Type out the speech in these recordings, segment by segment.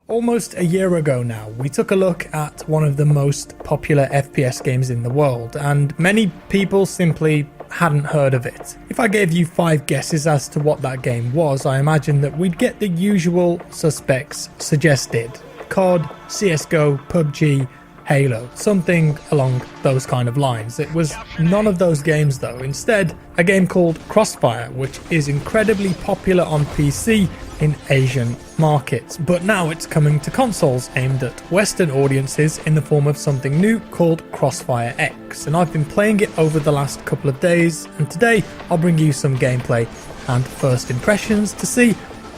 Almost a year ago now, we took a look at one of the most popular FPS games in the world, and many people simply hadn't heard of it. If I gave you 5 guesses as to what that game was, I imagine that we'd get the usual suspects suggested. COD, CSGO, PUBG, Halo, something along those kind of lines. It was none of those games though. Instead, a game called Crossfire, which is incredibly popular on PC in Asian markets. But now it's coming to consoles aimed at Western audiences in the form of something new called CrossfireX. And I've been playing it over the last couple of days, and today I'll bring you some gameplay and first impressions to see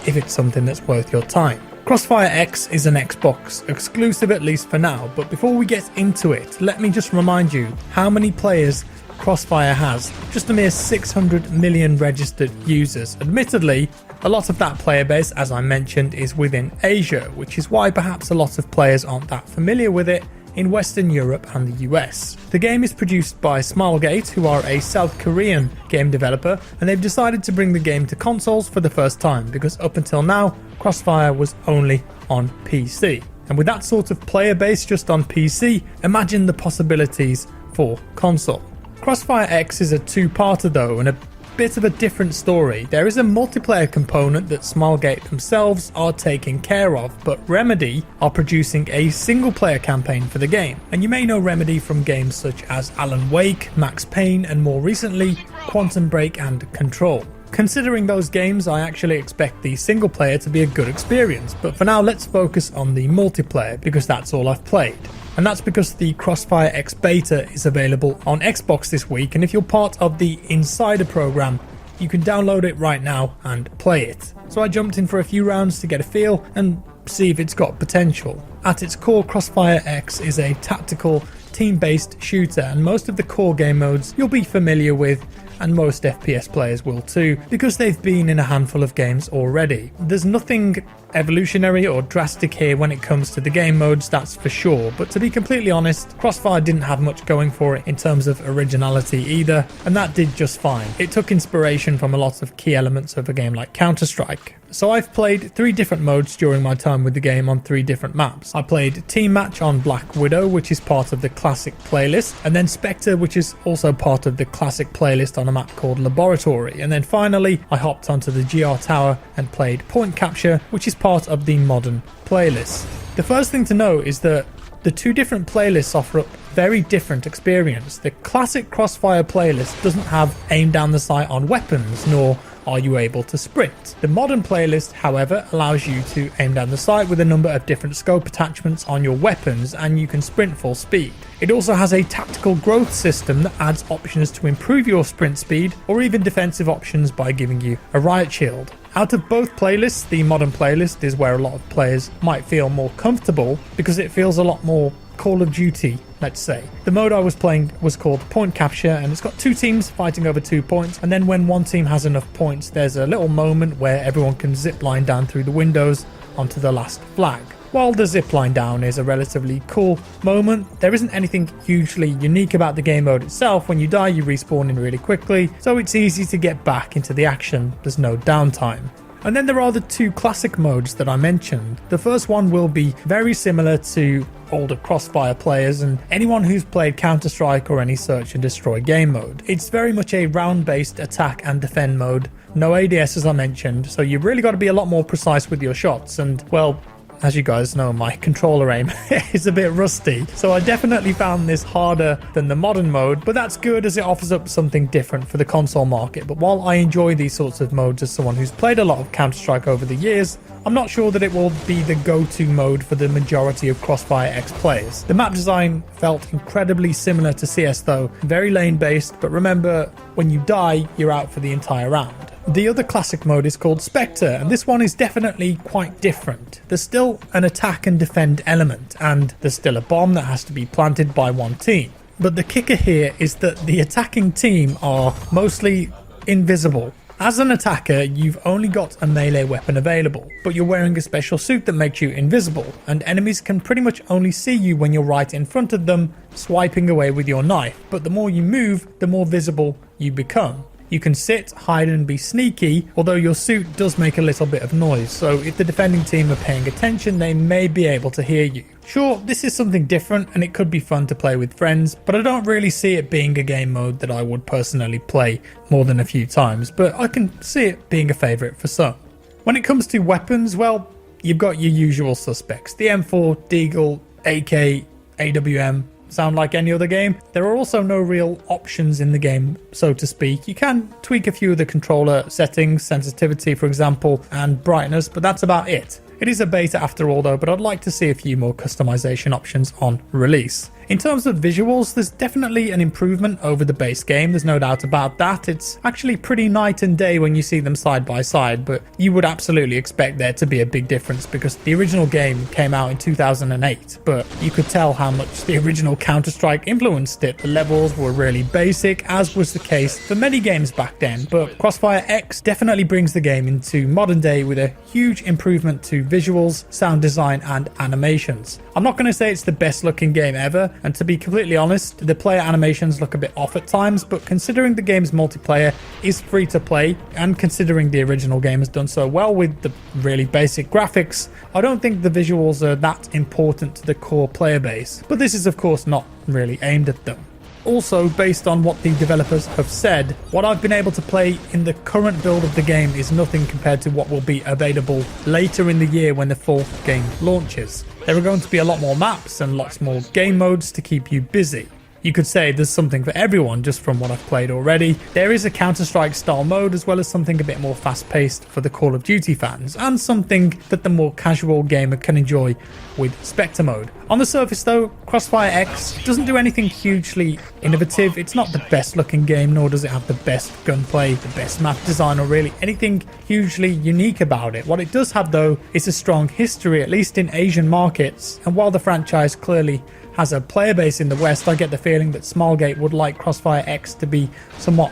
if it's something that's worth your time. CrossfireX is an Xbox exclusive, at least for now, but before we get into it, let me just remind you how many players Crossfire has. Just a mere 600 million registered users. Admittedly, a lot of that player base, as I mentioned, is within Asia, which is why perhaps a lot of players aren't that familiar with it in Western Europe and the US. The game is produced by Smilegate, who are a South Korean game developer, and they've decided to bring the game to consoles for the first time, because up until now, Crossfire was only on PC. And with that sort of player base just on PC, imagine the possibilities for console. CrossfireX is a two-parter though, and a bit of a different story. There is a multiplayer component that Smilegate themselves are taking care of, but Remedy are producing a single player campaign for the game. And you may know Remedy from games such as Alan Wake, Max Payne, and more recently, Quantum Break and Control. Considering those games, I actually expect the single player to be a good experience, but for now let's focus on the multiplayer because that's all I've played. And that's because the CrossfireX beta is available on Xbox this week, and if you're part of the Insider program, you can download it right now and play it. So I jumped in for a few rounds to get a feel and see if it's got potential. At its core, CrossfireX is a tactical, team-based shooter, and most of the core game modes you'll be familiar with, and most FPS players will too, because they've been in a handful of games already. There's nothing evolutionary or drastic here when it comes to the game modes, that's for sure, but to be completely honest, Crossfire didn't have much going for it in terms of originality either, and that did just fine. It took inspiration from a lot of key elements of a game like Counter-Strike. So I've played 3 different modes during my time with the game on 3 different maps. I played Team Match on Black Widow, which is part of the Classic playlist, and then Spectre, which is also part of the Classic playlist on a map called Laboratory, and then finally I hopped onto the GR Tower and played Point Capture, which is part of the Modern playlist. The first thing to know is that the 2 different playlists offer up very different experience. The Classic Crossfire playlist doesn't have aim down the sight on weapons, nor are you able to sprint. The Modern playlist, however, allows you to aim down the sight with a number of different scope attachments on your weapons, and you can sprint full speed. It also has a tactical growth system that adds options to improve your sprint speed, or even defensive options by giving you a riot shield. Out of both playlists, the Modern playlist is where a lot of players might feel more comfortable because it feels a lot more Call of Duty, let's say. The mode I was playing was called Point Capture, and it's got 2 teams fighting over 2 points, and then when one team has enough points, there's a little moment where everyone can zip line down through the windows onto the last flag. While the zip line down is a relatively cool moment, there isn't anything hugely unique about the game mode itself. When you die, you respawn in really quickly, so it's easy to get back into the action. There's no downtime. And then there are the 2 classic modes that I mentioned. The first one will be very similar to older Crossfire players and anyone who's played Counter-Strike or any search and destroy game mode. It's very much a round-based attack and defend mode. No ADS as I mentioned, so you've really got to be a lot more precise with your shots, and well, as you guys know, my controller aim is a bit rusty, so I definitely found this harder than the Modern mode, but that's good as it offers up something different for the console market. But while I enjoy these sorts of modes as someone who's played a lot of Counter-Strike over the years, I'm not sure that it will be the go-to mode for the majority of CrossfireX players. The map design felt incredibly similar to CS though, very lane-based, but remember, when you die, you're out for the entire round. The other classic mode is called Spectre, and this one is definitely quite different. There's still an attack and defend element, and there's still a bomb that has to be planted by one team. But the kicker here is that the attacking team are mostly invisible. As an attacker, you've only got a melee weapon available, but you're wearing a special suit that makes you invisible, and enemies can pretty much only see you when you're right in front of them, swiping away with your knife. But the more you move, the more visible you become. You can sit, hide and be sneaky, although your suit does make a little bit of noise, so if the defending team are paying attention, they may be able to hear you. Sure, this is something different and it could be fun to play with friends, but I don't really see it being a game mode that I would personally play more than a few times, but I can see it being a favourite for some. When it comes to weapons, well, you've got your usual suspects. The M4, Deagle, AK, AWM, sound like any other game. There are also no real options in the game, so to speak. You can tweak a few of the controller settings, sensitivity for example, and brightness, but that's about it. It is a beta after all though, but I'd like to see a few more customization options on release. In terms of visuals, there's definitely an improvement over the base game, there's no doubt about that. It's actually pretty night and day when you see them side by side, but you would absolutely expect there to be a big difference because the original game came out in 2008, but you could tell how much the original Counter-Strike influenced it. The levels were really basic, as was the case for many games back then, but CrossfireX definitely brings the game into modern day with a huge improvement to visuals, sound design and animations. I'm not going to say it's the best looking game ever, and to be completely honest, the player animations look a bit off at times, but considering the game's multiplayer is free to play, and considering the original game has done so well with the really basic graphics, I don't think the visuals are that important to the core player base, but this is of course not really aimed at them. Also, based on what the developers have said, what I've been able to play in the current build of the game is nothing compared to what will be available later in the year when the full game launches. There are going to be a lot more maps and lots more game modes to keep you busy. You could say there's something for everyone just from what I've played already. There is a Counter-Strike style mode as well as something a bit more fast-paced for the Call of Duty fans, and something that the more casual gamer can enjoy with Spectre mode. On the surface though, CrossfireX doesn't do anything hugely innovative. It's not the best looking game, nor does it have the best gunplay, the best map design, or really anything hugely unique about it. What it does have though is a strong history, at least in Asian markets, and while the franchise clearly has a player base in the West, I get the feeling that Smilegate would like CrossfireX to be somewhat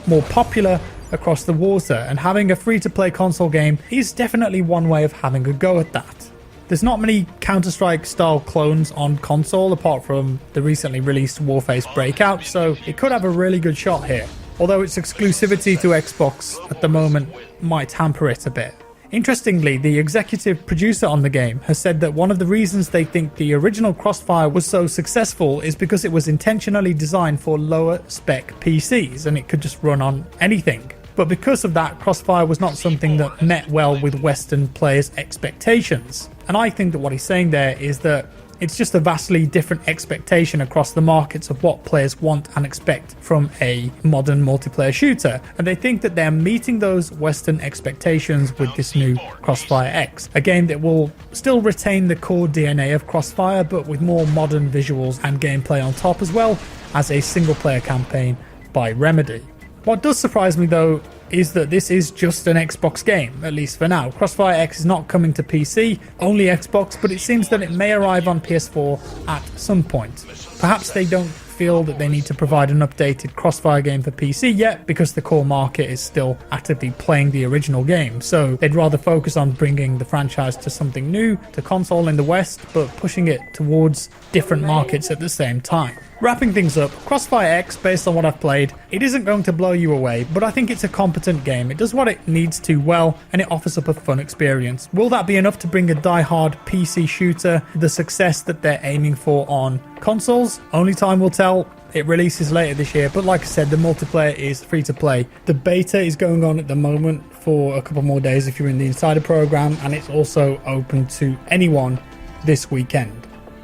more popular across the water, and having a free-to-play console game is definitely one way of having a go at that. There's not many Counter-Strike style clones on console apart from the recently released Warface Breakout, so it could have a really good shot here, although its exclusivity to Xbox at the moment might hamper it a bit. Interestingly, the executive producer on the game has said that one of the reasons they think the original Crossfire was so successful is because it was intentionally designed for lower spec PCs and it could just run on anything. But because of that, Crossfire was not something that met well with Western players' expectations. And I think that what he's saying there is that it's just a vastly different expectation across the markets of what players want and expect from a modern multiplayer shooter, and they think that they're meeting those Western expectations with this new CrossfireX, a game that will still retain the core DNA of Crossfire but with more modern visuals and gameplay on top, as well as a single player campaign by Remedy. What does surprise me though is that this is just an Xbox game, at least for now. CrossfireX is not coming to PC, only Xbox, but it seems that it may arrive on PS4 at some point. Perhaps they don't feel that they need to provide an updated Crossfire game for PC yet because the core market is still actively playing the original game, so they'd rather focus on bringing the franchise to something new, to console in the West, but pushing it towards different markets at the same time. Wrapping things up, CrossfireX, based on what I've played, it isn't going to blow you away, but I think it's a competent game. It does what it needs to well, and it offers up a fun experience. Will that be enough to bring a die-hard PC shooter the success that they're aiming for on consoles? Only time will tell. It releases later this year, but like I said, the multiplayer is free to play. The beta is going on at the moment for a couple more days if you're in the Insider program, and it's also open to anyone this weekend.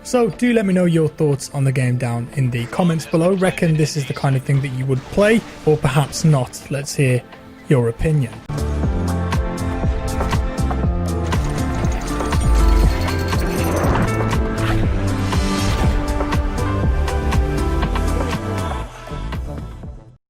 So do let me know your thoughts on the game down in the comments below. Reckon this is the kind of thing that you would play, or perhaps not? Let's hear your opinion.